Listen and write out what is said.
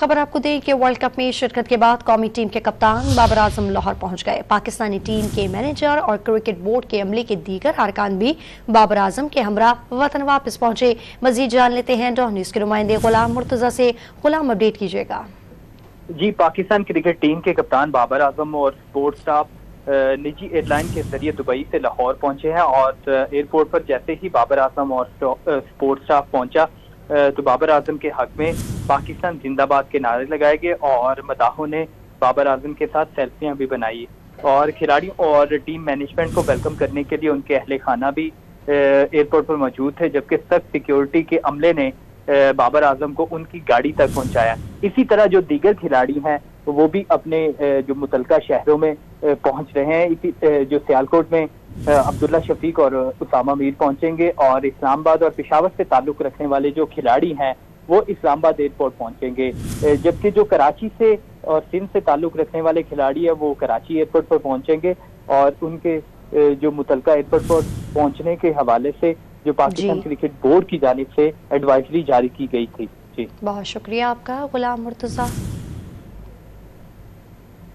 खबर आपको दें कि वर्ल्ड कप में शिरकत के बाद कौमी टीम के कप्तान बाबर आजम लाहौर पहुंच गए। पाकिस्तानी टीम के मैनेजर और क्रिकेट बोर्ड के अमले के दीगर अरकान भी बाबर आजम के हमरा वतन वापस पहुंचे। मजीद जान लेते हैं डॉन न्यूज़ के नुमाइंदे गुलाम मुर्तजा से। गुलाम, अपडेट कीजिएगा। जी, पाकिस्तान क्रिकेट टीम के कप्तान बाबर आजम और स्पोर्ट स्टाफ निजी एयरलाइन के जरिए दुबई से लाहौर पहुंचे हैं और एयरपोर्ट पर जैसे ही बाबर आजम और स्पोर्ट स्टाफ पहुंचा तो बाबर आजम के हक में पाकिस्तान जिंदाबाद के नारे लगाए गए और मदाहों ने बाबर आजम के साथ सेल्फियां भी बनाई और खिलाड़ियों और टीम मैनेजमेंट को वेलकम करने के लिए उनके अहले खाना भी एयरपोर्ट पर मौजूद थे, जबकि सख्त सिक्योरिटी के अमले ने बाबर आजम को उनकी गाड़ी तक पहुंचाया। इसी तरह जो दीगर खिलाड़ी हैं वो भी अपने जो मुतलका शहरों में पहुंच रहे हैं। इसी जो सियालकोट में अब्दुल्ला शफीक और उसामा मीर पहुंचेंगे और इस्लामाबाद और पेशावर से ताल्लुक रखने वाले जो खिलाड़ी हैं वो इस्लामाबाद एयरपोर्ट पहुंचेंगे, जबकि जो कराची से और सिंध से ताल्लुक रखने वाले खिलाड़ी हैं वो कराची एयरपोर्ट पर पहुंचेंगे और उनके जो मुतलका एयरपोर्ट पर पहुंचने के हवाले से जो पाकिस्तान क्रिकेट बोर्ड की जानिब से एडवाइजरी जारी की गई थी। जी, बहुत शुक्रिया आपका गुलाम मुर्तजा।